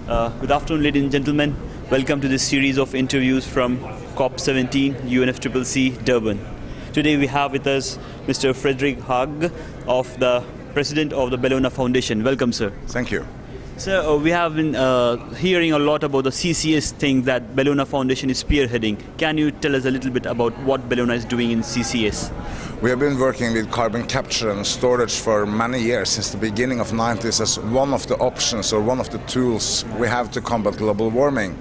Good afternoon, ladies and gentlemen. Welcome to this series of interviews from COP17 UNFCCC Durban. Today we have with us Mr. Frederic Hauge, of the President of the Bellona Foundation. Welcome, sir. Thank you. Sir, we have been hearing a lot about the CCS thing that Bellona Foundation is spearheading. Can you tell us a little bit about what Bellona is doing in CCS? We have been working with carbon capture and storage for many years, since the beginning of the 90s, as one of the options or one of the tools we have to combat global warming.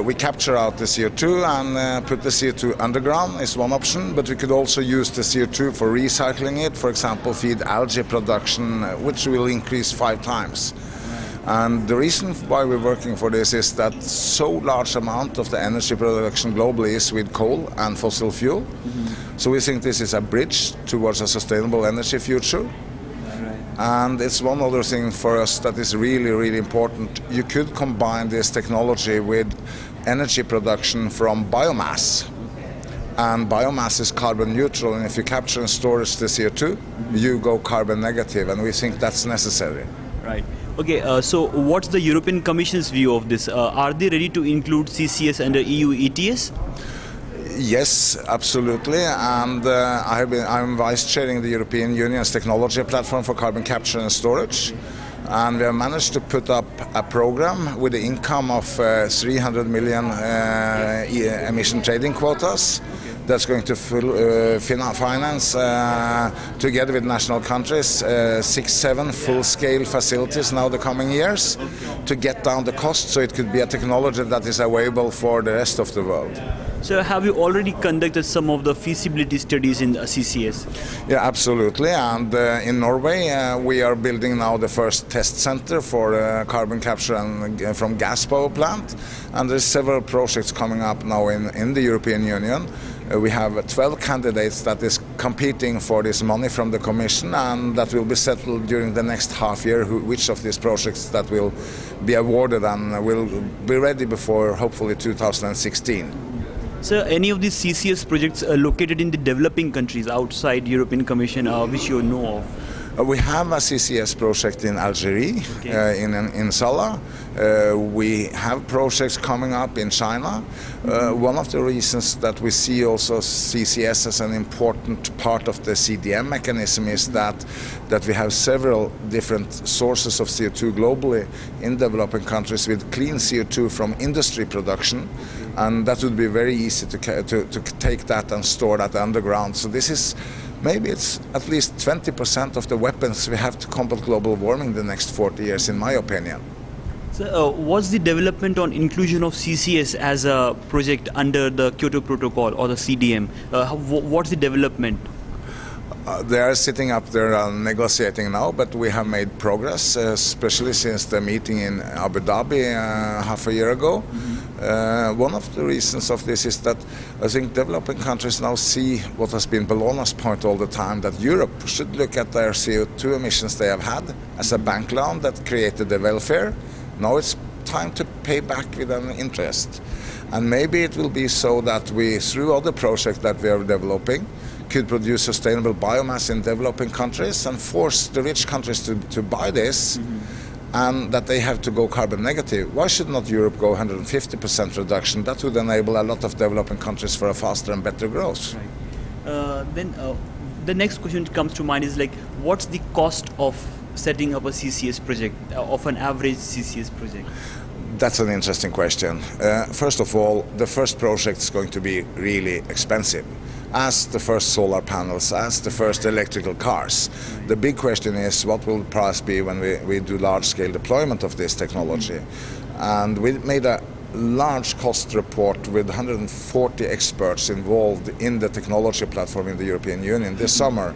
We capture out the CO2 and put the CO2 underground is one option, but we could also use the CO2 for recycling it, for example, feed algae production, which will increase 5 times. And the reason why we're working for this is that so large amount of the energy production globally is with coal and fossil fuel. So we think this is a bridge towards a sustainable energy future. And it's one other thing for us that is really, really important. You could combine this technology with energy production from biomass. And biomass is carbon neutral, and if you capture and store the CO2, you go carbon negative, and we think that's necessary. Right. Okay, so what's the European Commission's view of this? Are they ready to include CCS under EU ETS? Yes, absolutely, and I'm vice-chairing the European Union's technology platform for carbon capture and storage, and we have managed to put up a program with the income of 300 million emission trading quotas. That's going to finance, together with national countries, 6-7 full-scale facilities now the coming years to get down the cost, so it could be a technology that is available for the rest of the world. So have you already conducted some of the feasibility studies in CCS? Yeah, absolutely. And in Norway, we are building now the first test center for carbon capture and from gas power plant. And there's several projects coming up now in the European Union. We have 12 candidates that is competing for this money from the Commission, and that will be settled during the next half year, which of these projects that will be awarded and will be ready before hopefully 2016. So any of these CCS projects are located in the developing countries outside European Commission, which you know of? We have a CCS project in Algeria, in Salah. We have projects coming up in China. One of the reasons that we see also CCS as an important part of the CDM mechanism is that we have several different sources of CO2 globally in developing countries with clean CO2 from industry production. And that would be very easy to take that and store that underground. So this is, maybe it's at least 20% of the weapons we have to combat global warming the next 40 years, in my opinion. So what's the development on inclusion of CCS as a project under the Kyoto Protocol or the CDM? What's the development? They are sitting up there negotiating now, but we have made progress, especially since the meeting in Abu Dhabi half a year ago. One of the reasons of this is that I think developing countries now see what has been Bellona's point all the time, that Europe should look at their CO2 emissions they have had as a bank loan that created the welfare. Now it's time to pay back with an interest. And maybe it will be so that we, through other projects that we are developing, could produce sustainable biomass in developing countries and force the rich countries to buy this, and that they have to go carbon negative. Why should not Europe go 150% reduction? That would enable a lot of developing countries for a faster and better growth. Right. Then the next question that comes to mind is like, what's the cost of setting up a CCS project, of an average CCS project? That's an interesting question. First of all, the first project is going to be really expensive, as the first solar panels, as the first electrical cars. The big question is, what will the price be when we do large-scale deployment of this technology? And we made a large cost report with 140 experts involved in the technology platform in the European Union this summer.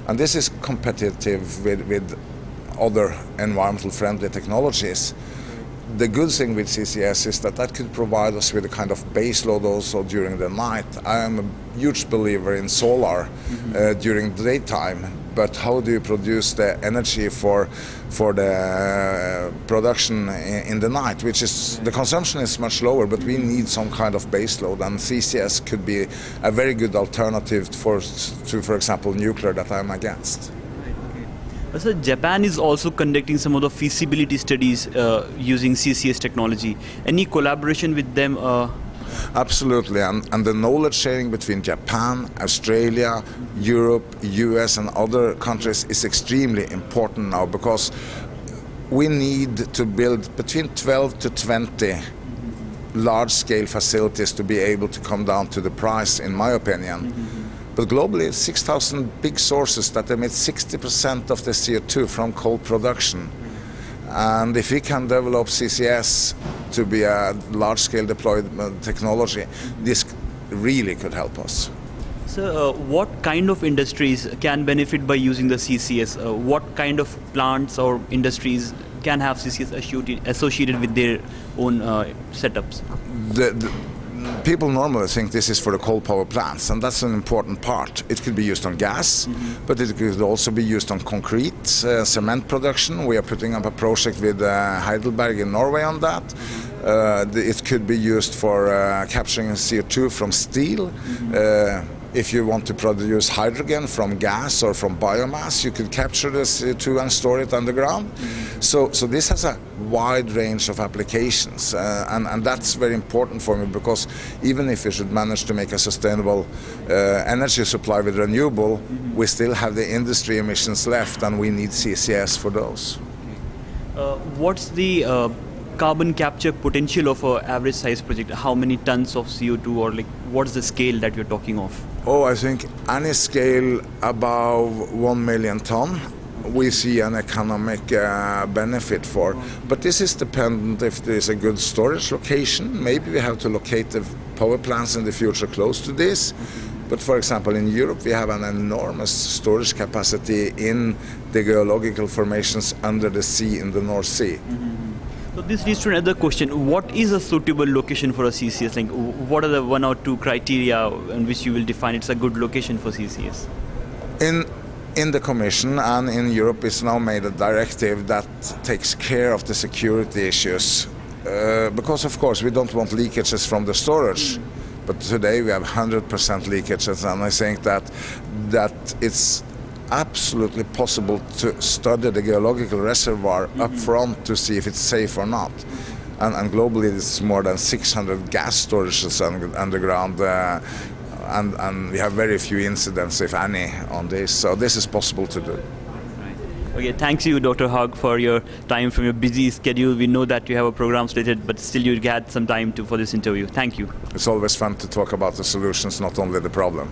And this is competitive with other environmental friendly technologies. The good thing with CCS is that could provide us with a kind of base load also during the night. I am a huge believer in solar during the daytime, but how do you produce the energy for the production in the night, which is, the consumption is much lower, but we need some kind of base load, and CCS could be a very good alternative to, for example, nuclear, that I'm against. So Japan is also conducting some of the feasibility studies using CCS technology. Any collaboration with them? Absolutely, and the knowledge sharing between Japan, Australia, Europe, US and other countries is extremely important now, because we need to build between 12 to 20 large-scale facilities to be able to come down to the price, in my opinion. But globally, 6,000 big sources that emit 60% of the CO2 from coal production. And if we can develop CCS to be a large-scale deployment technology, this really could help us. So what kind of industries can benefit by using the CCS? What kind of plants or industries can have CCS associated with their own setups? People normally think this is for the coal power plants, and that's an important part. It could be used on gas, but it could also be used on concrete, cement production. We are putting up a project with Heidelberg in Norway on that. It could be used for capturing CO2 from steel. If you want to produce hydrogen from gas or from biomass, you could capture the CO2 and store it underground. So this has a wide range of applications, and that's very important for me, because even if we should manage to make a sustainable energy supply with renewable, we still have the industry emissions left, and we need CCS for those. What's the carbon capture potential of an average size project? How many tons of CO2, or like what's the scale that you're talking of? Oh, I think any scale above 1 million ton we see an economic benefit for. But this is dependent if there is a good storage location. Maybe we have to locate the power plants in the future close to this. But for example, in Europe, we have an enormous storage capacity in the geological formations under the sea in the North Sea. So this leads to another question. What is a suitable location for a CCS? Like, what are the 1 or 2 criteria in which you will define it's a good location for CCS? In the Commission and in Europe, it's now made a directive that takes care of the security issues. Because of course we don't want leakages from the storage. But today we have 100% leakages, and I think that it's absolutely possible to study the geological reservoir up front to see if it's safe or not. And globally it's more than 600 gas storages underground, and we have very few incidents, if any, on this. So this is possible to do. Okay, thanks you, Dr. Hauge, for your time from your busy schedule. We know that you have a program slated, but still you had some time for this interview. Thank you. It's always fun to talk about the solutions, not only the problem.